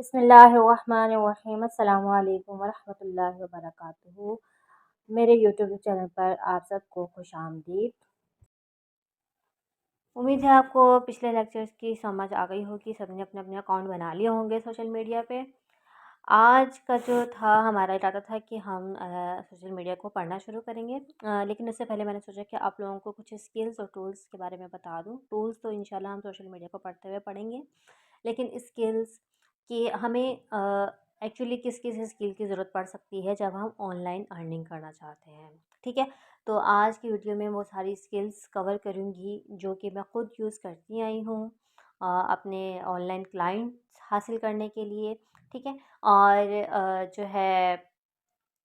बिस्मिल्लाहिर्रहमानिर्रहीम अस्सलामु अलैकुम वरहमतुल्लाहि वबरकातुहू। मेरे यूट्यूब चैनल पर आप सबको खुशामदीद। उम्मीद है आपको पिछले लेक्चर्स की समझ आ गई होगी। सबने अपने अपने अकाउंट बना लिए होंगे सोशल मीडिया पे। आज का जो था हमारा इरादा था कि हम सोशल मीडिया को पढ़ना शुरू करेंगे, लेकिन उससे पहले मैंने सोचा कि आप लोगों को कुछ स्किल्स और टूल्स के बारे में बता दूं। टूल्स तो इंशाल्लाह हम सोशल मीडिया को पढ़ते हुए पढ़ेंगे, लेकिन स्किल्स कि हमें एक्चुअली किस किस स्किल की ज़रूरत पड़ सकती है जब हम ऑनलाइन अर्निंग करना चाहते हैं। ठीक है, तो आज की वीडियो में वो सारी स्किल्स कवर करूँगी जो कि मैं ख़ुद यूज़ करती आई हूँ अपने ऑनलाइन क्लाइंट्स हासिल करने के लिए। ठीक है, और जो है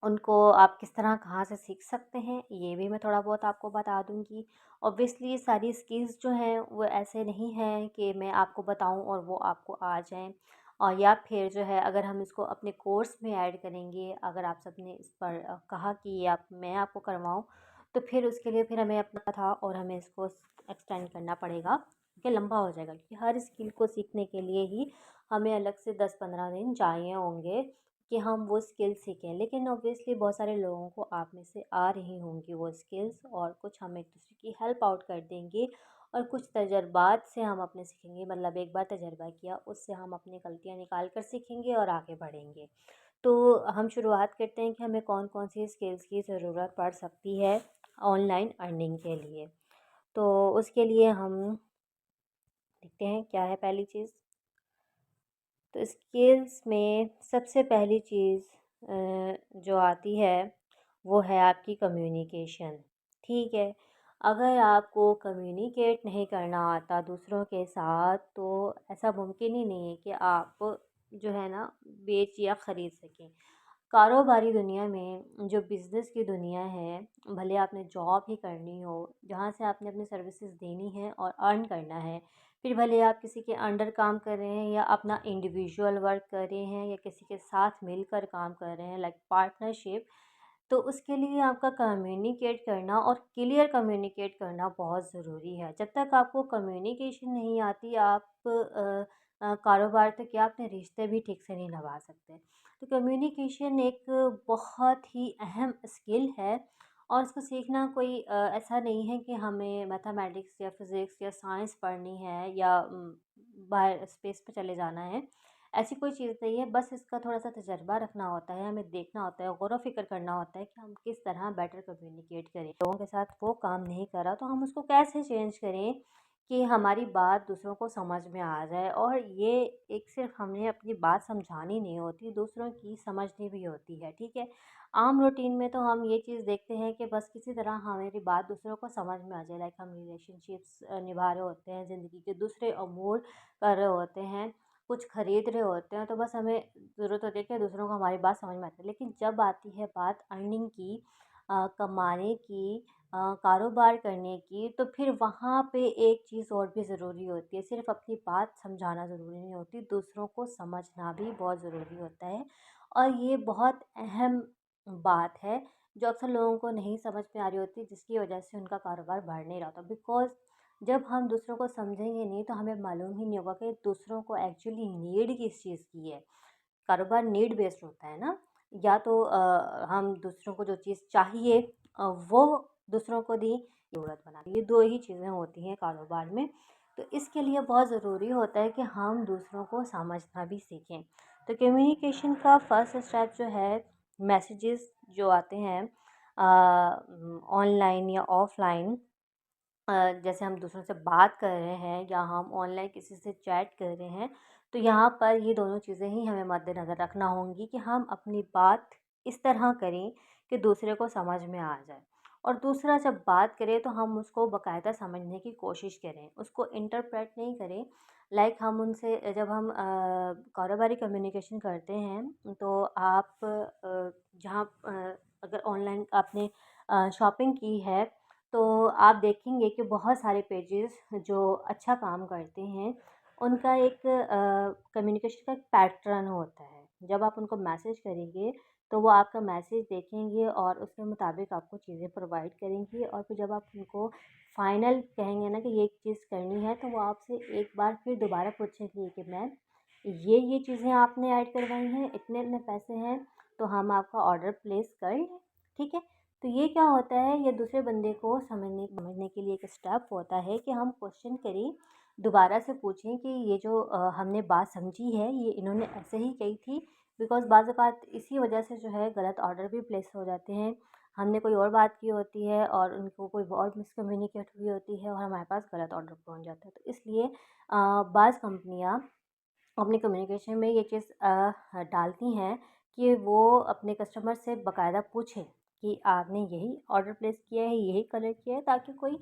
उनको आप किस तरह कहाँ से सीख सकते हैं ये भी मैं थोड़ा बहुत आपको बता दूँगी। ऑब्वियसली ये सारी स्किल्स जो हैं वो ऐसे नहीं हैं कि मैं आपको बताऊँ और वो आपको आ जाएँ, और या फिर जो है अगर हम इसको अपने कोर्स में ऐड करेंगे, अगर आप सबने इस पर कहा कि ये आप मैं आपको करवाऊँ, तो फिर उसके लिए फिर हमें अपना था और हमें इसको एक्सटेंड करना पड़ेगा क्योंकि लंबा हो जाएगा, क्योंकि हर स्किल को सीखने के लिए ही हमें अलग से 10-15 दिन चाहिए होंगे कि हम वो स्किल सीखें। लेकिन ऑब्वियसली बहुत सारे लोगों को आप में से आ रही होंगी वो स्किल्स, और कुछ हम एक दूसरे की हेल्प आउट कर देंगे और कुछ तजर्बात से हम अपने सीखेंगे। मतलब एक बार तजर्बा किया उससे हम अपनी गलतियाँ निकाल कर सीखेंगे और आगे बढ़ेंगे। तो हम शुरुआत करते हैं कि हमें कौन कौन सी स्किल्स की ज़रूरत पड़ सकती है ऑनलाइन अर्निंग के लिए। तो उसके लिए हम देखते हैं क्या है पहली चीज़। तो स्किल्स में सबसे पहली चीज़ जो आती है वो है आपकी कम्युनिकेशन। ठीक है, अगर आपको कम्युनिकेट नहीं करना आता दूसरों के साथ, तो ऐसा मुमकिन ही नहीं है कि आप जो है ना बेच या ख़रीद सकें। कारोबारी दुनिया में जो बिज़नेस की दुनिया है, भले आपने जॉब ही करनी हो जहाँ से आपने अपनी सर्विसेज देनी है और अर्न करना है, फिर भले आप किसी के अंडर काम कर रहे हैं या अपना इंडिविजुअल वर्क कर रहे हैं या किसी के साथ मिलकर काम कर रहे हैं लाइक पार्टनरशिप, तो उसके लिए आपका कम्युनिकेट करना और क्लियर कम्युनिकेट करना बहुत ज़रूरी है। जब तक आपको कम्युनिकेशन नहीं आती, आप कारोबार तो क्या अपने रिश्ते भी ठीक से नहीं निभा सकते। तो कम्युनिकेशन एक बहुत ही अहम स्किल है, और इसको सीखना कोई ऐसा नहीं है कि हमें मैथमेटिक्स या फिज़िक्स या साइंस पढ़नी है या बाहर स्पेस पे चले जाना है। ऐसी कोई चीज़ नहीं है, बस इसका थोड़ा-सा तजर्बा रखना होता है, हमें देखना होता है, गौर-व-फ़िक्र करना होता है कि हम किस तरह बेटर कम्युनिकेट करें। लोगों के साथ वो काम नहीं कर रहा तो हम उसको कैसे चेंज करें कि हमारी बात दूसरों को समझ में आ जाए। और ये एक सिर्फ़ हमने अपनी बात समझानी नहीं होती, दूसरों की समझनी भी होती है। ठीक है? आम रूटीन में तो हम ये चीज़ देखते हैं कि बस किसी तरह हमारी बात दूसरों को समझ में आ जाए, लाइक हम रिलेशनशिप्स निभा रहे होते हैं, ज़िंदगी के दूसरे अमूर कर रहे होते हैं, कुछ ख़रीद रहे होते हैं, तो बस हमें ज़रूरत होती है कि दूसरों को हमारी बात समझ में आती है। लेकिन जब आती है बात अर्निंग की, कमाने की, कारोबार करने की, तो फिर वहाँ पे एक चीज़ और भी ज़रूरी होती है। सिर्फ़ अपनी बात समझाना ज़रूरी नहीं होती, दूसरों को समझना भी बहुत ज़रूरी होता है। और ये बहुत अहम बात है जो अक्सर लोगों को नहीं समझ में आ रही होती, जिसकी वजह से उनका कारोबार बढ़ नहीं रहा होता। बिकॉज़ जब हम दूसरों को समझेंगे नहीं तो हमें मालूम ही नहीं होगा कि दूसरों को एक्चुअली नीड किस चीज़ की है। कारोबार नीड बेस्ड होता है ना, या तो हम दूसरों को जो चीज़ चाहिए वो दूसरों को दें, ज़रूरत बना ये 2 ही चीज़ें होती हैं कारोबार में। तो इसके लिए बहुत ज़रूरी होता है कि हम दूसरों को समझना भी सीखें। तो कम्युनिकेशन का फर्स्ट स्टेप जो है, मैसेजेस जो आते हैं ऑनलाइन या ऑफ़लाइन, जैसे हम दूसरों से बात कर रहे हैं या हम ऑनलाइन किसी से चैट कर रहे हैं, तो यहाँ पर ये दोनों चीज़ें ही हमें मद्देनज़र रखना होंगी कि हम अपनी बात इस तरह करें कि दूसरे को समझ में आ जाए। और दूसरा जब बात करें तो हम उसको बाकायदा समझने की कोशिश करें, उसको इंटरप्रेट नहीं करें। लाइक हम उनसे जब हम कारोबारी कम्युनिकेशन करते हैं तो आप जहाँ अगर ऑनलाइन आपने शॉपिंग की है, तो आप देखेंगे कि बहुत सारे पेजेस जो अच्छा काम करते हैं, उनका एक कम्युनिकेशन का एक पैटर्न होता है। जब आप उनको मैसेज करेंगे, तो वो आपका मैसेज देखेंगे और उसके मुताबिक आपको चीज़ें प्रोवाइड करेंगी, और फिर जब आप उनको फ़ाइनल कहेंगे ना कि ये चीज़ करनी है, तो वो आपसे एक बार फिर दोबारा पूछेंगे कि मैम ये चीज़ें आपने ऐड करवाई हैं, इतने-इतने पैसे हैं, तो हम आपका ऑर्डर प्लेस कर लें, ठीक है? तो ये क्या होता है, ये दूसरे बंदे को समझने के लिए एक स्टेप होता है कि हम क्वेश्चन करें, दोबारा से पूछें कि ये जो हमने बात समझी है, ये इन्होंने ऐसे ही कही थी। बिकॉज़ बाज़ औक़ात इसी वजह से जो है गलत ऑर्डर भी प्लेस हो जाते हैं। हमने कोई और बात की होती है और उनको कोई और मिसकम्युनिकेट हुई होती है और हमारे पास गलत ऑर्डर पहुँच जाता है। तो इसलिए बाज़ कंपनियाँ अपनी कम्युनिकेशन में ये चीज़ डालती हैं कि वो अपने कस्टमर से बाकायदा पूछें कि आपने यही ऑर्डर प्लेस किया है, यही कलर किया है, ताकि कोई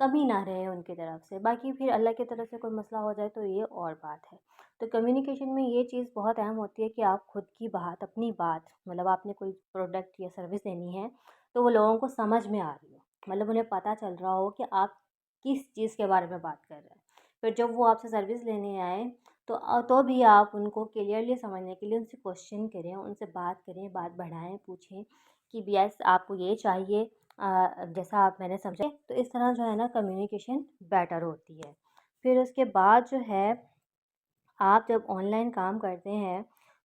कमी ना रहे उनकी तरफ से। बाकी फिर अल्लाह की तरफ से कोई मसला हो जाए तो ये और बात है। तो कम्युनिकेशन में ये चीज़ बहुत अहम होती है कि आप खुद की बात, अपनी बात, मतलब आपने कोई प्रोडक्ट या सर्विस देनी है, तो वो लोगों को समझ में आ रही हो। मतलब उन्हें पता चल रहा हो कि आप किस चीज़ के बारे में बात कर रहे हैं। फिर जब वो आपसे सर्विस लेने आए, तो भी आप उनको क्लियरली समझने के लिए उनसे क्वेश्चन करें, उनसे बात करें, बात बढ़ाएँ, पूछें कि यस आपको ये चाहिए, जैसा आप मैंने समझा। तो इस तरह जो है ना कम्युनिकेशन बेटर होती है। फिर उसके बाद जो है, आप जब ऑनलाइन काम करते हैं,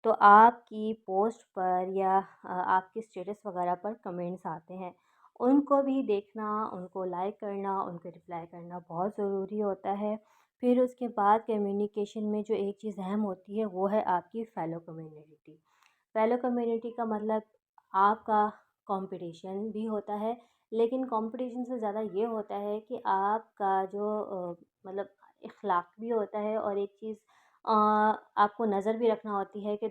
तो आपकी पोस्ट पर या आपके स्टेटस वगैरह पर कमेंट्स आते हैं। उनको भी देखना, उनको लाइक करना, उनको रिप्लाई करना बहुत ज़रूरी होता है। फिर उसके बाद कम्युनिकेशन में जो एक चीज़ अहम होती है, वो है आपकी फ़ेलो कम्युनिटी। फ़ेलो कम्युनिटी का मतलब आपका कंपटीशन भी होता है, लेकिन कंपटीशन से ज़्यादा ये होता है कि आपका जो मतलब इख़्लाक़ भी होता है, और एक चीज़ आपको नज़र भी रखना होती है कि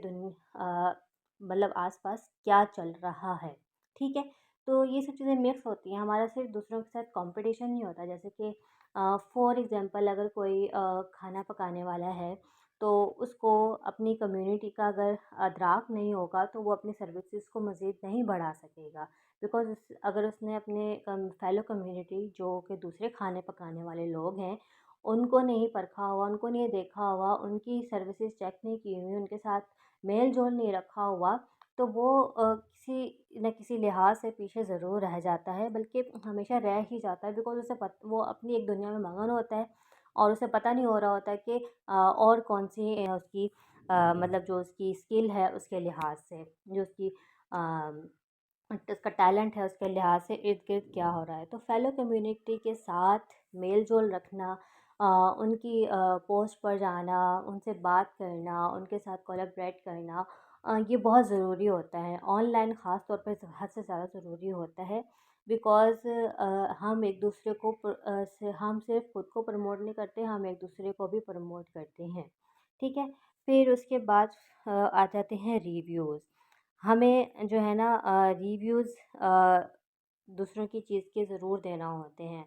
मतलब आस-पास क्या चल रहा है, ठीक है? तो ये सब चीज़ें मिक्स होती हैं, हमारा सिर्फ़ दूसरों के साथ कॉम्पिटिशन नहीं होता। जैसे कि फ़ॉर एग्ज़ाम्पल अगर कोई खाना पकाने वाला है, तो उसको अपनी कम्युनिटी का अगर अदराक नहीं होगा, तो वो अपनी सर्विसेज़ को मज़ीद नहीं बढ़ा सकेगा। बिकॉज़ अगर उसने अपने फ़ेलो कम्युनिटी जो कि दूसरे खाने पकाने वाले लोग हैं, उनको नहीं परखा हुआ, उनको नहीं देखा हुआ, उनकी सर्विसेज़ चेक नहीं की हुई, उनके साथ मेल-जोल नहीं रखा हुआ, तो वो किसी न किसी लिहाज से पीछे ज़रूर रह जाता है, बल्कि हमेशा रह ही जाता है। बिकॉज़ वो अपनी एक दुनिया में मगन होता है, और उसे पता नहीं हो रहा होता है कि और कौन-सी उसकी मतलब जो उसकी स्किल है उसके लिहाज से, जो उसकी उसका टैलेंट है उसके लिहाज से इर्द-गिर्द क्या हो रहा है। तो फ़ेलो कम्युनिटी के साथ मेल-जोल रखना, उनकी पोस्ट पर जाना, उनसे बात करना, उनके साथ कोलैबोरेट करना, ये बहुत ज़रूरी होता है। ऑनलाइन ख़ास तौर पे हद से ज़्यादा ज़रूरी होता है। बिकॉज़ हम एक दूसरे को हम सिर्फ़ खुद को प्रमोट नहीं करते, हम एक दूसरे को भी प्रमोट करते हैं, ठीक है? फिर उसके बाद आ जाते हैं रिव्यूज़। हमें जो है ना रिव्यूज़ दूसरों की चीज़ के ज़रूर देना होते हैं।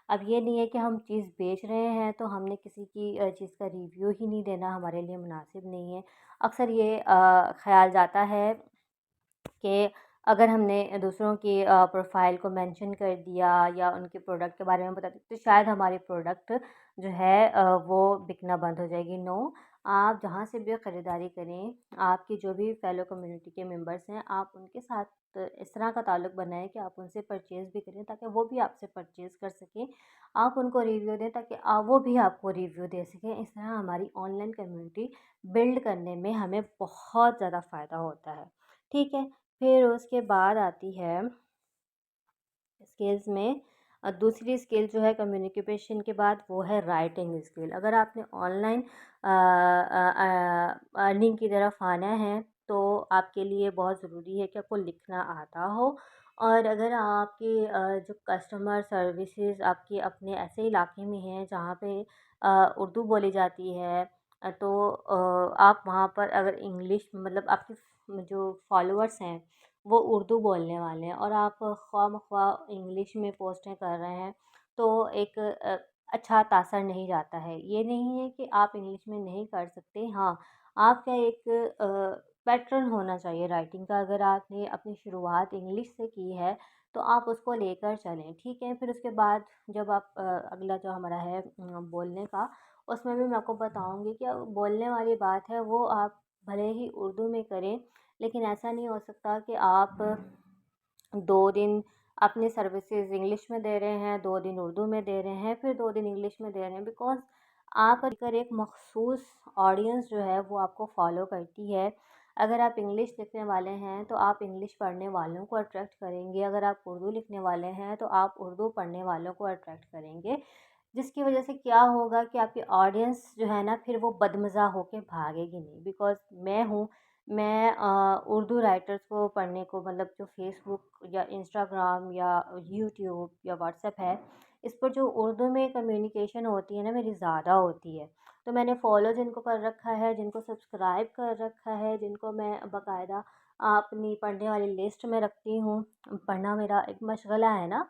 अब ये नहीं है कि हम चीज़ बेच रहे हैं तो हमने किसी की चीज़ का रिव्यू ही नहीं देना, हमारे लिए मुनासिब नहीं है। अक्सर ये ख़्याल जाता है कि अगर हमने दूसरों की प्रोफ़ाइल को मेंशन कर दिया या उनके प्रोडक्ट के बारे में बता दिया, तो शायद हमारी प्रोडक्ट जो है वो बिकना बंद हो जाएगी। नो, आप जहाँ से भी ख़रीदारी करें, आपकी जो भी फ़ेलो कम्युनिटी के मेंबर्स हैं, आप उनके साथ इस तरह का ताल्लुक़ बनाएँ कि आप उनसे परचेज़ भी करें, ताकि वो भी आपसे परचेज़ कर सकें। आप उनको रिव्यू दें ताकि वो भी आपको रिव्यू दे सकें। इस तरह हमारी ऑनलाइन कम्युनिटी बिल्ड करने में हमें बहुत ज़्यादा फ़ायदा होता है, ठीक है? फिर उसके बाद आती है स्किल्स में दूसरी स्किल जो है कम्युनिकेशन के बाद, वो है राइटिंग स्किल। अगर आपने ऑनलाइन अर्निंग की तरफ आना है, तो आपके लिए बहुत ज़रूरी है कि आपको लिखना आता हो। और अगर आपके जो कस्टमर सर्विसेज आपके अपने ऐसे इलाके में हैं जहाँ पे उर्दू बोली जाती है, तो आप वहाँ पर अगर इंग्लिश मतलब आपके जो फॉलोअर्स हैं वो उर्दू बोलने वाले हैं, और आप ख्वाह-मख्वाह इंग्लिश में पोस्टें कर रहे हैं, तो एक अच्छा तासर नहीं जाता है। ये नहीं है कि आप इंग्लिश में नहीं कर सकते, हाँ, आपका एक पैटर्न होना चाहिए राइटिंग का। अगर आपने अपनी शुरुआत इंग्लिश से की है, तो आप उसको लेकर चलें, ठीक है? फिर उसके बाद जब आप अगला जो हमारा है बोलने का, उसमें भी मैं आपको बताऊँगी कि बोलने वाली बात है वो आप भले ही उर्दू में करें, लेकिन ऐसा नहीं हो सकता कि आप 2 दिन अपनी सर्विसेज़ इंग्लिश में दे रहे हैं, 2 दिन उर्दू में दे रहे हैं, फिर 2 दिन इंग्लिश में दे रहे हैं। बिकॉज़ आप अगर एक मख़सूस ऑडियंस जो है वो आपको फॉलो करती है। अगर आप इंग्लिश लिखने वाले हैं तो आप इंग्लिश पढ़ने वालों को अट्रैक्ट करेंगे, अगर आप उर्दू लिखने वाले हैं तो आप उर्दू पढ़ने वालों को अट्रैक्ट करेंगे। जिसकी वजह से क्या होगा कि आपकी ऑडियंस जो है ना फिर वो बदमज़ा होके भागेगी नहीं। बिकॉज़ मैं उर्दू राइटर्स को पढ़ने को, मतलब जो फ़ेसबुक या इंस्टाग्राम या यूट्यूब या व्हाट्सएप है, इस पर जो उर्दू में कम्युनिकेशन होती है ना मेरी ज़्यादा होती है। तो मैंने फ़ॉलो जिनको कर रखा है, जिनको सब्सक्राइब कर रखा है, जिनको मैं बाकायदा अपनी पढ़ने वाली लिस्ट में रखती हूँ, पढ़ना मेरा एक मशग़ला है ना,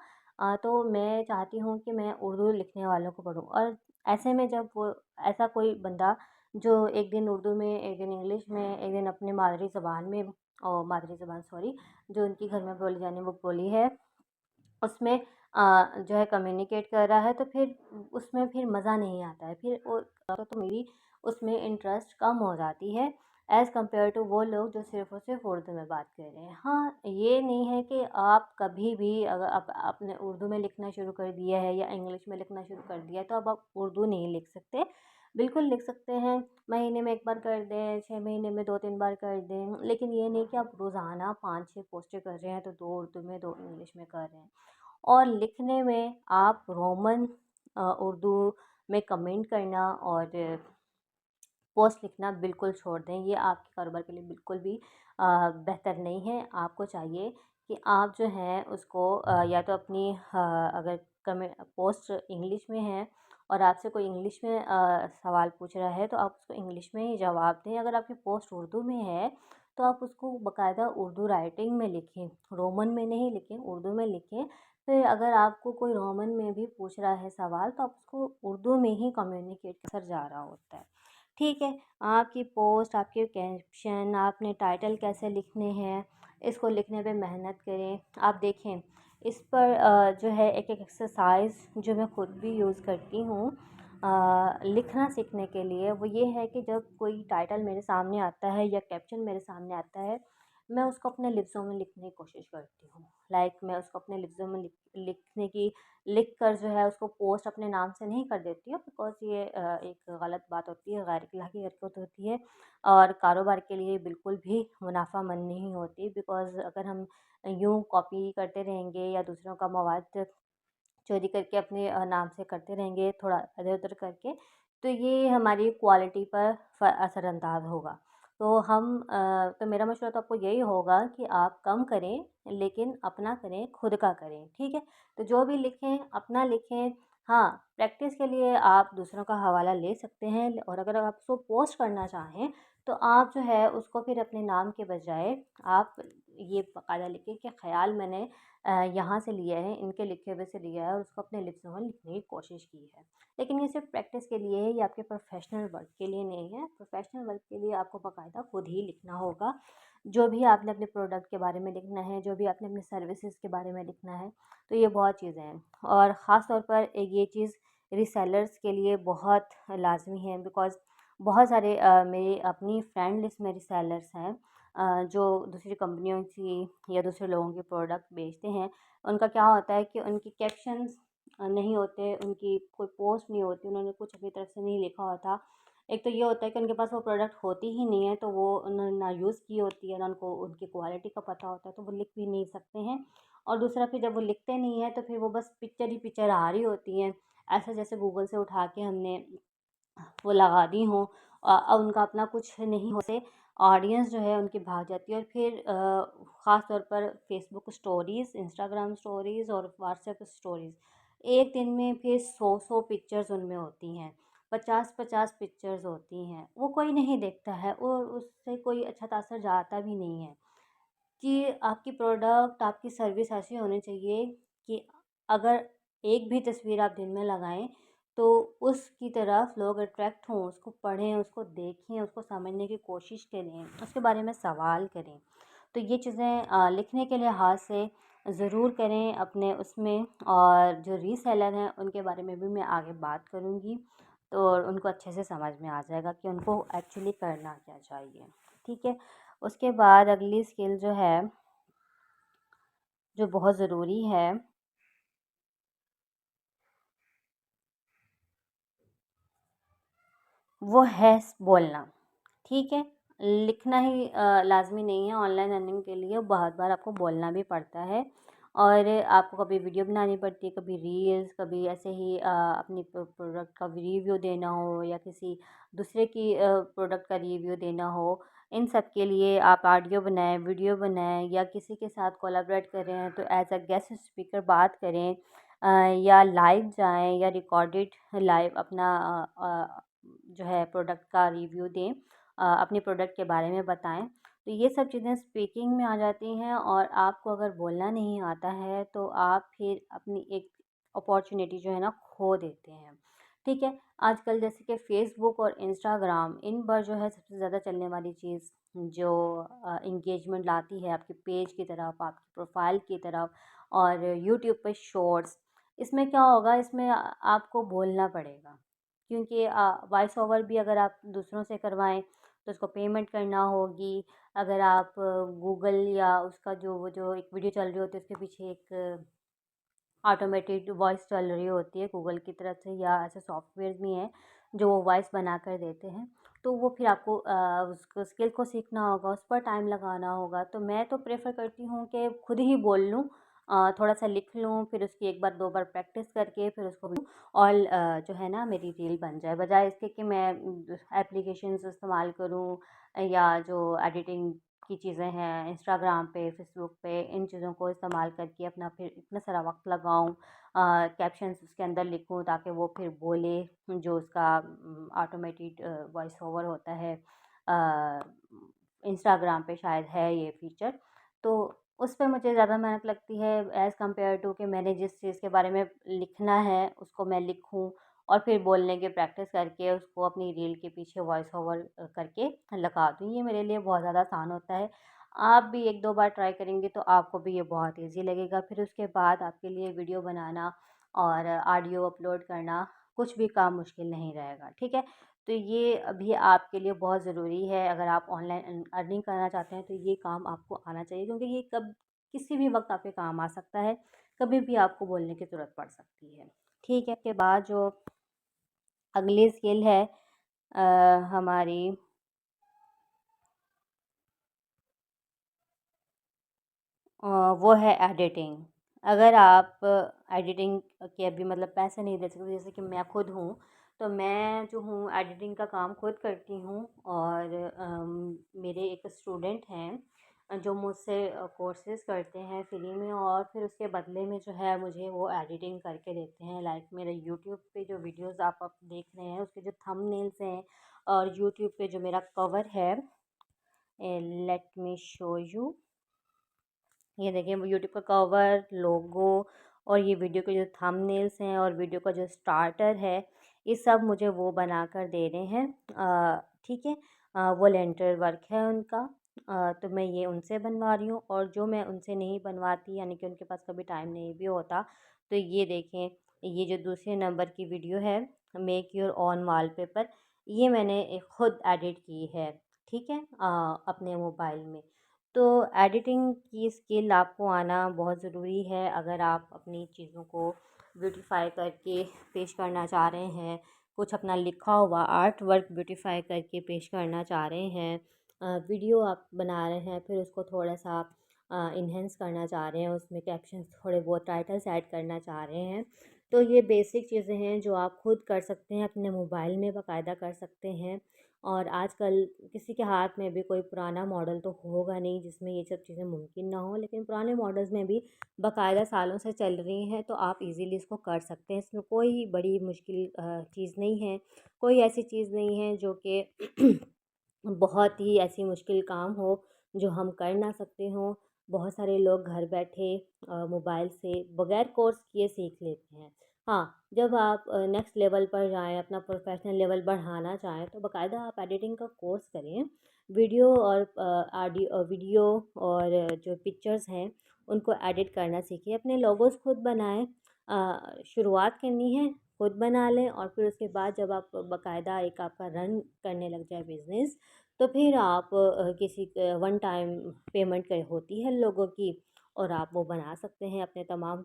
तो मैं चाहती हूँ कि मैं उर्दू लिखने वालों को पढूँ। और ऐसे में जब वो ऐसा कोई बंदा जो एक दिन उर्दू में, एक दिन इंग्लिश में, एक दिन अपनी मादरी ज़बान में, मादरी ज़बान सॉरी, जो उनकी घर में बोली जाने वो बोली है, उसमें जो है कम्युनिकेट कर रहा है, तो फिर उसमें फिर मज़ा नहीं आता है। फिर वो तो मेरी उसमें इंटरेस्ट कम हो जाती है एज़ कम्पेयर टू वो लोग जो सिर्फ़ और सिर्फ़ उर्दू में बात कर रहे हैं। हाँ, ये नहीं है कि आप कभी भी अगर आप आपने उर्दू में लिखना शुरू कर दिया है या इंग्लिश में लिखना शुरू कर दिया है तो अब आप उर्दू नहीं लिख सकते। बिल्कुल लिख सकते हैं, महीने में 1 बार कर दें, 6 महीने में 2-3 बार कर दें, लेकिन ये नहीं कि आप रोज़ाना 5-6 पोस्टें कर रहे हैं तो 2 उर्दू में, 2 इंग्लिश में कर रहे हैं। और लिखने में आप रोमन उर्दू में कमेंट करना और पोस्ट लिखना बिल्कुल छोड़ दें। ये आपके कारोबार के लिए बिल्कुल भी बेहतर नहीं है। आपको चाहिए कि आप जो है उसको या तो अपनी अगर कमें पोस्ट इंग्लिश में है और आपसे कोई इंग्लिश में सवाल पूछ रहा है तो आप उसको इंग्लिश में ही जवाब दें। अगर आपकी पोस्ट उर्दू में है तो आप उसको बाकायदा उर्दू राइटिंग में लिखें, रोमन में नहीं लिखें, उर्दू में लिखें। फिर अगर आपको कोई रोमन में भी पूछ रहा है सवाल तो आप उसको उर्दू में ही कम्युनिकेट कर जा रहा होता है। ठीक है, आपकी पोस्ट, आपके कैप्शन, आपने टाइटल कैसे लिखने हैं, इसको लिखने पे मेहनत करें। आप देखें, इस पर जो है एक-एक एक्सरसाइज़ जो मैं खुद भी यूज़ करती हूँ लिखना सीखने के लिए, वो ये है कि जब कोई टाइटल मेरे सामने आता है या कैप्शन मेरे सामने आता है, मैं उसको अपने लफ्ज़ों में लिखने की कोशिश करती हूँ। मैं उसको अपने लफ्ज़ों में लिखने की लिख कर जो है उसको पोस्ट अपने नाम से नहीं कर देती हूँ, बिकॉज़ ये एक गलत बात होती है, गैर अखलाकी हरकत होती है और कारोबार के लिए बिल्कुल भी मुनाफ़ामंद नहीं होती। बिकॉज़ अगर हम यूँ कॉपी करते रहेंगे या दूसरों का मवाद चोरी करके अपने नाम से करते रहेंगे थोड़ा इधर-उधर करके, तो ये हमारी क्वालिटी पर असरअंदाज़ होगा। तो मेरा मशवरा तो आपको यही होगा कि आप कम करें, लेकिन अपना करें, खुद का करें, ठीक है? तो जो भी लिखें, अपना लिखें। हाँ, प्रैक्टिस के लिए आप दूसरों का हवाला ले सकते हैं और अगर आप उसको पोस्ट करना चाहें, तो आप जो है उसको फिर अपने नाम के बजाय आप ये बाकायदा लिखें कि ख़याल मैंने यहाँ से लिया है, इनके लिखे हुए से लिया है और उसको अपने लिप्सों में लिखने की कोशिश की है। लेकिन ये सिर्फ़ प्रैक्टिस के लिए है, ये आपके प्रोफ़ेशनल वर्क के लिए नहीं है। प्रोफ़ेशनल वर्क के लिए आपको बाकायदा खुद ही लिखना होगा। जो भी आपने अपने प्रोडक्ट के बारे में लिखना है, जो भी आपने अपनी सर्विसेज़ के बारे में लिखना है, तो ये बहुत चीज़ें हैं। और ख़ास तौर पर ये चीज़ रीसेलर्स के लिए बहुत लाज़मी है, बिकॉज़ बहुत सारे मेरी अपनी फ्रेंड लिस्ट में रीसेलर्स हैं जो दूसरी कंपनियों की या दूसरे लोगों के प्रोडक्ट बेचते हैं। उनका क्या होता है कि उनकी कैप्शंस नहीं होते, उनकी कोई पोस्ट नहीं होती, उन्होंने कुछ अपनी तरफ से नहीं लिखा होता। एक तो ये होता है कि उनके पास वो प्रोडक्ट होती ही नहीं है, तो वो उन्होंने ना यूज़ की होती है, ना उनको उनकी क्वालिटी का पता होता है, तो वो लिख भी नहीं सकते हैं। और दूसरा फिर जब वो लिखते नहीं हैं, तो फिर वो बस पिक्चर ही पिक्चर आ रही होती हैं। ऐसा जैसे गूगल से उठा के हमने वो लगा दी हों और उनका अपना कुछ नहीं होते, ऑडियंस जो है उनकी भाग जाती है। और फिर ख़ास तौर पर फ़ेसबुक स्टोरीज़, इंस्टाग्राम स्टोरीज़ और व्हाट्सएप स्टोरीज़, एक दिन में फिर 100-100 पिक्चर्स उनमें होती हैं, 50-50 पिक्चर्स होती हैं। वो कोई नहीं देखता है और उससे कोई अच्छा तासर जाता भी नहीं है। कि आपकी प्रोडक्ट, आपकी सर्विस ऐसी होनी चाहिए कि अगर एक भी तस्वीर आप दिन में लगाएँ, तो उसकी तरफ लोग अट्रैक्ट हों, उसको पढ़ें, उसको देखें, उसको समझने की कोशिश करें, उसके बारे में सवाल करें। तो ये चीज़ें लिखने के लिहाज से ज़रूर करें अपने उसमें। और जो रीसेलर हैं, उनके बारे में भी मैं आगे बात करूँगी, तो उनको अच्छे से समझ में आ जाएगा कि उनको एक्चुअली करना क्या चाहिए, ठीक है? उसके बाद अगली स्किल जो है, जो बहुत ज़रूरी है, वो है बोलना। ठीक है? लिखना ही लाज़मी नहीं है। ऑनलाइन अर्निंग के लिए बहुत बार आपको बोलना भी पड़ता है और आपको कभी वीडियो बनानी पड़ती है, कभी रील्स, कभी ऐसे ही अपनी प्रोडक्ट का रिव्यू देना हो या किसी दूसरे की प्रोडक्ट का रिव्यू देना हो। इन सब के लिए आप ऑडियो बनाएँ, वीडियो बनाएँ या किसी के साथ कोलैबोरेट कर रहे हैं तो एज़ अ गेस्ट स्पीकर बात करें, या लाइव जाएँ या रिकॉर्डेड लाइव अपना जो है प्रोडक्ट का रिव्यू दें, अपने प्रोडक्ट के बारे में बताएँ। तो ये सब चीज़ें स्पीकिंग में आ जाती हैं और आपको अगर बोलना नहीं आता है तो आप फिर अपनी एक अपॉर्चुनिटी जो है ना खो देते हैं। ठीक है? आजकल जैसे कि फ़ेसबुक और इंस्टाग्राम इन पर जो है सबसे ज़्यादा चलने वाली चीज़ जो एंगेजमेंट लाती है आपके पेज की तरफ, आपकी प्रोफ़ाइल की तरफ और यूट्यूब पे शॉर्ट्स। इसमें क्या होगा, इसमें आपको बोलना पड़ेगा क्योंकि वॉइस ओवर भी अगर आप दूसरों से करवाएँ तो उसको पेमेंट करना होगी। अगर आप गूगल या उसका जो वो जो एक वीडियो चल रही होती है उसके पीछे एक ऑटोमेटेड वॉइस चल रही होती है गूगल की तरफ से या ऐसे सॉफ्टवेयर भी हैं जो वो वॉइस बना कर देते हैं। तो वो फिर आपको उसको स्किल को सीखना होगा, उस पर टाइम लगाना होगा। तो मैं तो प्रेफ़र करती हूँ कि खुद ही बोल लूँ, थोड़ा-सा लिख लूँ, फिर उसकी 1 बार 2 बार प्रैक्टिस करके फिर उसको और जो है ना मेरी रील बन जाए। बजाए इसके कि मैं एप्लीकेशंस इस्तेमाल करूँ या जो एडिटिंग की चीज़ें हैं इंस्टाग्राम पे, फ़ेसबुक पे, इन चीज़ों को इस्तेमाल करके अपना फिर इतना सारा वक़्त लगाऊँ, कैप्शंस उसके अंदर लिखूँ ताकि वो फिर बोले, जो उसका ऑटोमेटेड वॉइस ओवर होता है। अ, इंस्टाग्राम पे शायद है ये फ़ीचर। तो उस पे मुझे ज़्यादा मेहनत लगती है एज़ कम्पेयर टू कि मैंने जिस चीज़ के बारे में लिखना है उसको मैं लिखूँ और फिर बोलने की प्रैक्टिस करके उसको अपनी रील के पीछे वॉइस ओवर करके लगा दूँ। ये मेरे लिए बहुत ज़्यादा आसान होता है। आप भी 1-2 बार ट्राई करेंगे तो आपको भी ये बहुत ईज़ी लगेगा। फिर उसके बाद आपके लिए वीडियो बनाना और ऑडियो अपलोड करना कुछ भी काम मुश्किल नहीं रहेगा, ठीक है? तो ये अभी आपके लिए बहुत ज़रूरी है। अगर आप ऑनलाइन अर्निंग करना चाहते हैं तो ये काम आपको आना चाहिए क्योंकि ये कब किसी भी वक़्त आपके काम आ सकता है, कभी भी आपको बोलने की ज़रूरत पड़ सकती है। ठीक है? के बाद जो अगली स्किल है हमारी, अ, वो है एडिटिंग। अगर आप एडिटिंग के अभी मतलब पैसे नहीं दे सकते, जैसे कि मैं खुद हूँ, तो मैं जो हूँ एडिटिंग का काम खुद करती हूँ और मेरे एक स्टूडेंट हैं जो मुझसे कोर्सेज़ करते हैं फ्री में और फिर उसके बदले में जो है मुझे वो एडिटिंग करके देते हैं। लाइक मेरे यूट्यूब पे जो वीडियोज़ आप अब देख रहे हैं, उसके जो थंबनेल्स हैं और यूट्यूब पे जो मेरा कवर है, लेट मी शो यू। ये देखिए वो यूट्यूब का कवर, लोगो और ये वीडियो के जो थंबनेल्स हैं और वीडियो का जो स्टार्टर है, ये सब मुझे वो बना कर दे रहे हैं। ठीक है? वॉलंटियर वर्क है उनका। तो मैं ये उनसे बनवा रही हूँ और जो मैं उनसे नहीं बनवाती यानी कि उनके पास कभी टाइम नहीं भी होता, तो ये देखें, ये जो दूसरे नंबर की वीडियो है, मेक योर ओन वॉलपेपर, ये मैंने खुद एडिट की है। ठीक है? अपने मोबाइल में। तो एडिटिंग की स्किल आपको आना बहुत ज़रूरी है अगर आप अपनी चीज़ों को ब्यूटीफाई करके पेश करना चाह रहे हैं, कुछ अपना लिखा हुआ आर्ट वर्क ब्यूटीफाई करके पेश करना चाह रहे हैं, वीडियो आप बना रहे हैं फिर उसको थोड़ा सा इन्हेंस करना चाह रहे हैं, उसमें कैप्शंस थोड़े बहुत टाइटल्स ऐड करना चाह रहे हैं, तो ये बेसिक चीज़ें हैं जो आप खुद कर सकते हैं, अपने मोबाइल में बाकायदा कर सकते हैं। और आजकल किसी के हाथ में भी कोई पुराना मॉडल तो होगा नहीं जिसमें ये सब चीज़ें मुमकिन ना हो, लेकिन पुराने मॉडल्स में भी बाकायदा सालों से चल रही हैं तो आप इजीली इसको कर सकते हैं। इसमें कोई बड़ी मुश्किल चीज़ नहीं है, कोई ऐसी चीज़ नहीं है जो कि बहुत ही ऐसी मुश्किल काम हो जो हम कर ना सकते हों। बहुत सारे लोग घर बैठे मोबाइल से बगैर कोर्स किए सीख लेते हैं। हाँ, जब आप नेक्स्ट लेवल पर जाएँ, अपना प्रोफ़ेशनल लेवल बढ़ाना चाहें, तो बाकायदा आप एडिटिंग का कोर्स करें। वीडियो और वीडियो और जो पिक्चर्स हैं, उनको एडिट करना सीखिए। अपने लोगोज़ खुद बनाएँ। शुरुआत करनी है, खुद बना लें और फिर उसके बाद जब आप बाकायदा एक आपका रन करने लग जाए बिज़नेस, तो फिर आप किसी वन टाइम पेमेंट होती है लोगों की और आप वो बना सकते हैं अपने तमाम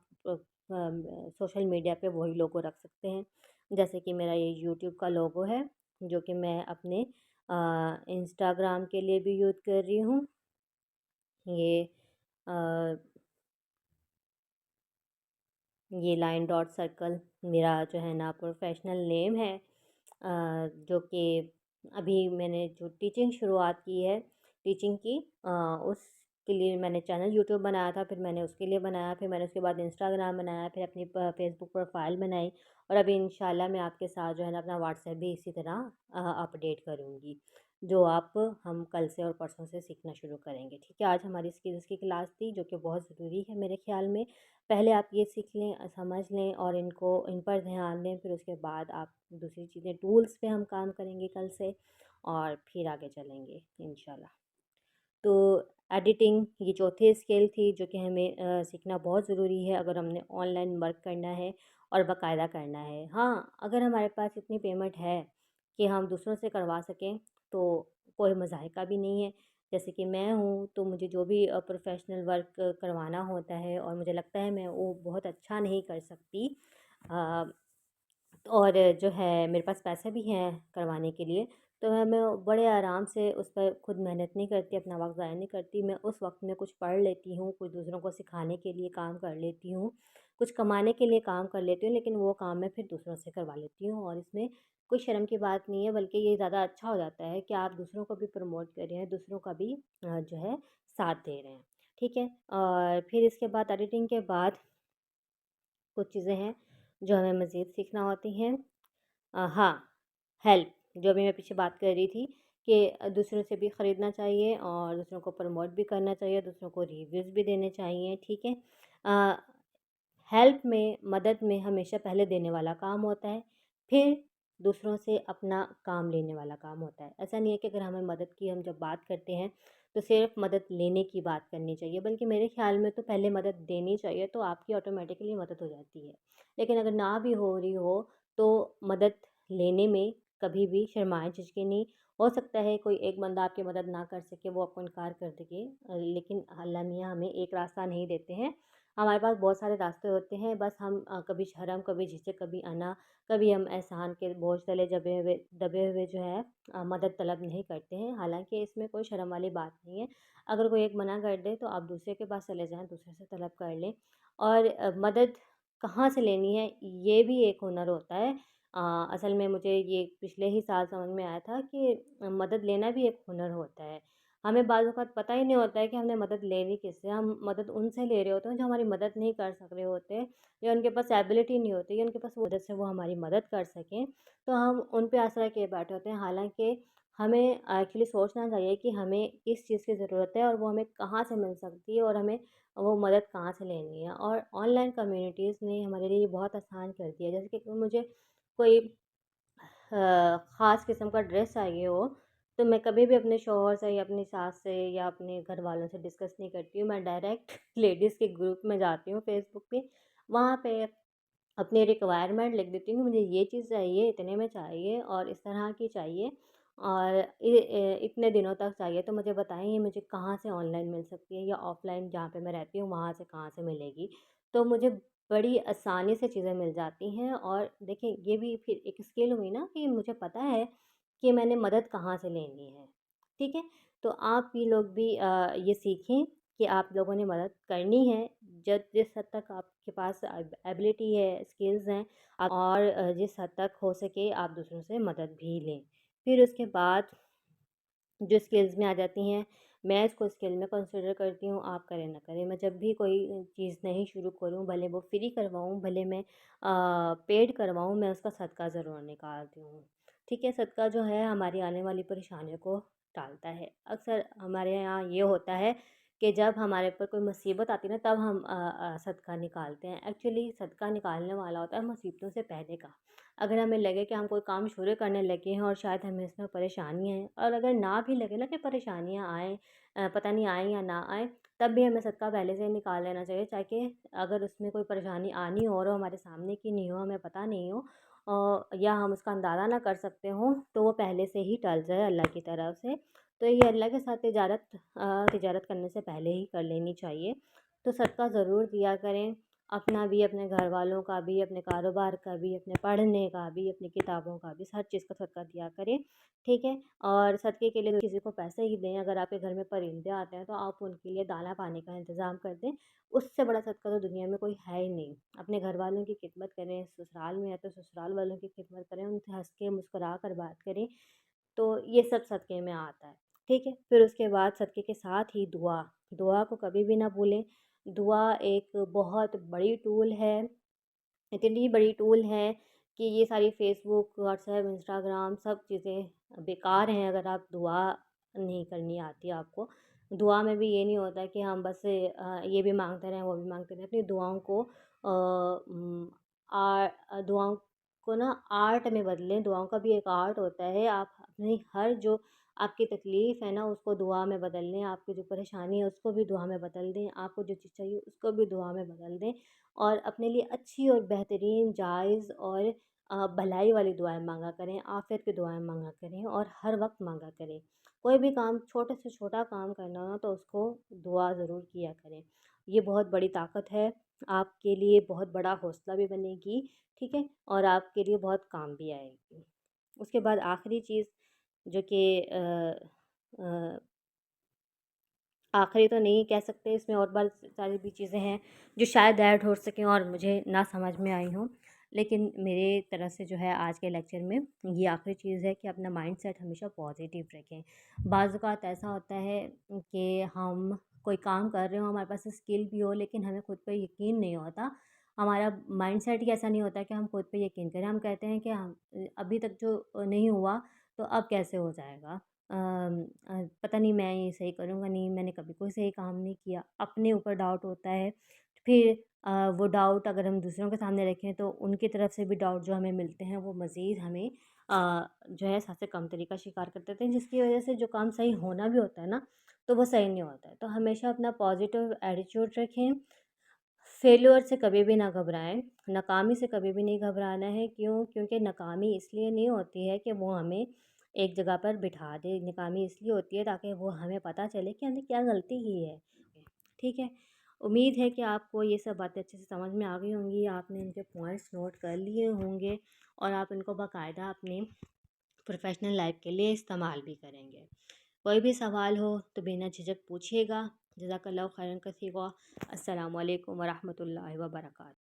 सोशल मीडिया पे वही लोगो रख सकते हैं। जैसे कि मेरा ये यूट्यूब का लोगो है, जो कि मैं अपने इंस्टाग्राम के लिए भी यूज़ कर रही हूँ। ये अ, ये लाइन डॉट सर्कल मेरा जो है ना प्रोफेशनल नेम है। जो कि अभी मैंने जो टीचिंग शुरुआत की है, टीचिंग की, उसके लिए मैंने चैनल यूट्यूब बनाया था, फिर मैंने उसके लिए बनाया, फिर मैंने उसके बाद इंस्टाग्राम बनाया, फिर अपनी फेसबुक प्रोफाइल बनाई, और अभी इंशाल्लाह मैं आपके साथ जो है ना अपना व्हाट्सएप भी इसी तरह अपडेट करूँगी, जो आप हम कल से और परसों से सीखना शुरू करेंगे। ठीक है, आज हमारी स्किल्स की क्लास थी, जो कि बहुत ज़रूरी है मेरे ख्याल में। पहले आप ये सीख लें, समझ लें और इनको इन पर ध्यान दें, फिर उसके बाद आप दूसरी चीज़ें टूल्स पे हम काम करेंगे कल से, और फिर आगे चलेंगे इंशाल्लाह। तो एडिटिंग ये चौथी स्किल थी, जो कि हमें सीखना बहुत ज़रूरी है अगर हमने ऑनलाइन वर्क करना है और बाकायदा करना है। हाँ, अगर हमारे पास इतनी पेमेंट है कि हम दूसरों से करवा सकें, तो कोई मज़ाहिका भी नहीं है। जैसे कि मैं हूँ, तो मुझे जो भी प्रोफ़ेशनल वर्क करवाना होता है और मुझे लगता है मैं वो बहुत अच्छा नहीं कर सकती, अ, और जो है मेरे पास पैसे भी हैं करवाने के लिए, तो मैं बड़े आराम से उस पर खुद मेहनत नहीं करती, अपना वक़्त ज़ाया नहीं करती। मैं उस वक़्त में कुछ पढ़ लेती हूँ, कुछ दूसरों को सिखाने के लिए काम कर लेती हूँ, कुछ कमाने के लिए काम कर लेती हूँ, लेकिन वो काम मैं फिर दूसरों से करवा लेती हूँ, और इसमें कोई शर्म की बात नहीं है, बल्कि ये ज़्यादा अच्छा हो जाता है कि आप दूसरों को भी प्रमोट कर रहे हैं, दूसरों का भी जो है साथ दे रहे हैं। ठीक है? और फिर इसके बाद एडिटिंग के बाद कुछ चीज़ें हैं जो हमें मज़ीद सीखना होती हैं। हाँ, हेल्प, जो अभी मैं पीछे बात कर रही थी कि दूसरों से भी ख़रीदना चाहिए और दूसरों को प्रमोट भी करना चाहिए, दूसरों को रिव्यूज़ भी देने चाहिए, ठीक है? अ, हेल्प में, मदद में हमेशा पहले देने वाला काम होता है, फिर दूसरों से अपना काम लेने वाला काम होता है। ऐसा नहीं है कि अगर हमें मदद की हम जब बात करते हैं, तो सिर्फ़ मदद लेने की बात करनी चाहिए, बल्कि मेरे ख़्याल में तो पहले मदद देनी चाहिए, तो आपकी ऑटोमेटिकली मदद हो जाती है। लेकिन अगर ना भी हो रही हो, तो मदद लेने में कभी भी शर्माएँ, झिझकें नहीं। हो सकता है कोई एक बंदा आपकी मदद ना कर सके, वो आपको इनकार कर दें, लेकिन अल्लाह मियाँ हमें एक रास्ता नहीं देते हैं। हमारे पास बहुत सारे रास्ते होते हैं, बस हम कभी शर्म, कभी झिझक, कभी अना, कभी हम एहसान के बोझ तले दबे हुए जो है मदद तलब नहीं करते हैं। हालाँकि इसमें कोई शर्म वाली बात नहीं है। अगर कोई एक मना कर दे, तो आप दूसरे के पास चले जाएँ, दूसरे से तलब कर लें, और मदद कहाँ से लेनी है, ये भी एक हुनर होता है। असल में मुझे ये पिछले ही साल समझ में आया था कि मदद लेना भी एक हुनर होता है। हमें बाज़ औक़ात पता ही नहीं होता है कि हमने मदद लेनी किससे, हम मदद उनसे ले रहे होते हैं जो हमारी मदद नहीं कर सक रहे होते, या उनके पास एबिलिटी नहीं होती, या उनके पास वो मदद से वो हमारी मदद कर सकें, तो हम उन पे आसरा किए बैठे होते हैं। हालाँकि हमें एक्चुअली सोचना चाहिए कि हमें किस चीज़ की ज़रूरत है और वो हमें कहाँ से मिल सकती है, और हमें वो मदद कहाँ से लेनी है। और ऑनलाइन कम्युनिटीज़ ने हमारे लिए ये बहुत आसान कर दिया है। जैसे कि मुझे कोई ख़ास किस्म का ड्रेस चाहिए हो, तो मैं कभी भी अपने शौहर से या अपनी सास से या अपने घर वालों से डिस्कस नहीं करती हूँ। मैं डायरेक्ट लेडीज़ के ग्रुप में जाती हूँ फ़ेसबुक पे, वहाँ पे अपनी रिक्वायरमेंट लिख देती हूँ कि मुझे ये चीज़ चाहिए, इतने में चाहिए और इस तरह की चाहिए, और इतने दिनों तक चाहिए, तो मुझे बताएँ ये मुझे कहाँ से ऑनलाइन मिल सकती है, या ऑफ़लाइन जहाँ पे मैं रहती हूँ वहाँ से कहाँ से मिलेगी। तो मुझे बड़ी आसानी से चीज़ें मिल जाती हैं, और देखिए ये भी फिर एक स्किल हुई ना कि मुझे पता है कि मैंने मदद कहाँ से लेनी है। ठीक है? तो आप भी लोग भी ये सीखें कि आप लोगों ने मदद करनी है, जब जिस हद तक आपके पास एबिलिटी है, स्किल्स हैं, आप और जिस हद तक हो सके आप दूसरों से मदद भी लें। फिर उसके बाद जो स्किल्स में आ जाती हैं, मैं इसको स्किल में कंसिडर करती हूँ, आप करें ना करें। मैं जब भी कोई चीज़ नई शुरू करूँ, भले वो फ्री करवाऊँ, भले मैं पेड करवाऊँ, मैं उसका सदका ज़रूर निकालती हूँ। ठीक है? सदका जो है हमारी आने वाली परेशानियों को टालता है। अक्सर हमारे यहाँ ये होता है कि जब हमारे ऊपर कोई मुसीबत आती है ना, तब हम सदका निकालते हैं। एक्चुअली सदका निकालने वाला होता है मुसीबतों से पहले का। अगर हमें लगे कि हम कोई काम शुरू करने लगे हैं और शायद हमें इसमें परेशानियाँ हैं, और अगर ना भी लगे ना कि परेशानियाँ आएँ, पता नहीं आएँ या ना आएँ, तब भी हमें सदका पहले से ही निकाल लेना चाहिए, ताकि अगर उसमें कोई परेशानी आनी हो और वो हमारे सामने की नहीं हो, हमें पता नहीं हो, या हम उसका अंदाज़ा ना कर सकते हों, तो वो पहले से ही टल जाए अल्लाह की तरफ से। तो ये अल्लाह के साथ तिजारत करने से पहले ही कर लेनी चाहिए। तो सदका ज़रूर दिया करें। अपना भी, अपने घर वालों का भी, अपने कारोबार का भी, अपने पढ़ने का भी, अपनी किताबों का भी, हर चीज़ का सदका दिया करें, ठीक है। और सदक़े के लिए किसी को पैसे ही दें, अगर आपके घर में परिंदे आते हैं तो आप उनके लिए दाना पानी का इंतज़ाम कर दें, उससे बड़ा सदका तो दुनिया में कोई है ही नहीं। अपने घर वालों की खिदमत करें, ससुराल में है तो ससुराल वालों की खिदमत करें, उनसे हँस के मुस्कुरा कर बात करें, तो ये सब सदक़े में आता है, ठीक है। फिर उसके बाद सदक़े के साथ ही दुआ, दुआ को कभी भी ना भूलें। दुआ एक बहुत बड़ी टूल है, इतनी बड़ी टूल है कि ये सारी फ़ेसबुक, व्हाट्सएप, इंस्टाग्राम सब चीज़ें बेकार हैं अगर आप दुआ नहीं करनी आती आपको। दुआ में भी ये नहीं होता है कि हम बस ये भी माँगते रहें, वो भी माँगते रहें। अपनी दुआओं को दुआओं को ना आर्ट में बदलें, दुआओं का भी एक आर्ट होता है। आप अपनी हर जो आपकी तकलीफ़ है ना उसको दुआ में बदल लें, आपकी जो परेशानी है उसको भी दुआ में बदल दें, आपको जो चीज़ चाहिए उसको भी दुआ में बदल दें और अपने लिए अच्छी और बेहतरीन, जायज़ और भलाई वाली दुआएँ माँगा करें, आफ़ियत की दुआएँ माँगा करें और हर वक़्त माँगा करें। कोई भी काम छोटे से छोटा काम करना हो तो उसको दुआ ज़रूर किया करें। ये बहुत बड़ी ताकत है, आपके लिए बहुत बड़ा हौसला भी बनेगी, ठीक है? और आपके लिए बहुत काम भी आएगी। उसके बाद आखिरी चीज़ जो कि अ, आखिरी तो नहीं कह सकते, इसमें और बहुत सारी भी चीज़ें हैं जो शायद ऐड हो सकें और मुझे ना समझ में आई हों। लेकिन मेरे तरफ से जो है आज के लेक्चर में ये आखिरी चीज़ है कि अपना माइंडसेट हमेशा पॉजिटिव रखें। बाज़ औक़ात ऐसा होता है कि हम कोई काम कर रहे हो, हमारे पास स्किल भी हो लेकिन हमें खुद पे यकीन नहीं होता। हमारा माइंडसेट ही ऐसा नहीं होता कि हम खुद पे यकीन करें। हम कहते हैं कि हम अभी तक जो नहीं हुआ तो अब कैसे हो जाएगा? पता नहीं मैं ये सही करूँगा नहीं, मैंने कभी कोई सही काम नहीं किया, अपने ऊपर डाउट होता है। फिर वो डाउट अगर हम दूसरों के सामने रखें तो उनकी तरफ से भी डाउट जो हमें मिलते हैं वो मज़ीद हमें जो है सबसे कमतरी का शिकार कर देते हैं, जिसकी वजह से जो काम सही होना भी होता है ना, तो वो सही नहीं होता है। तो हमेशा अपना पॉज़िटिव एटीट्यूड रखें, फेल्योर से कभी भी ना घबराएँ, नाकामी से कभी भी नहीं घबराना है। क्यों? क्योंकि नाकामी इसलिए नहीं होती है कि वो हमें एक जगह पर बिठा दे, नाकामी इसलिए होती है ताकि वो हमें पता चले कि हमने क्या गलती की है, ठीक है? उम्मीद है कि आपको ये सब बातें अच्छे से समझ में आ गई होंगी, आपने इनके पॉइंट्स नोट कर लिए होंगे और आप इनको बाकायदा अपने प्रोफ़ेशनल लाइफ़ के लिए इस्तेमाल भी करेंगे। कोई भी सवाल हो तो बिना झिझक पूछिएगा। जज़ाकल्लाहु खैरन कसीरा। अस्सलामु अलैकुम व रहमतुल्लाहि व बरकातहू।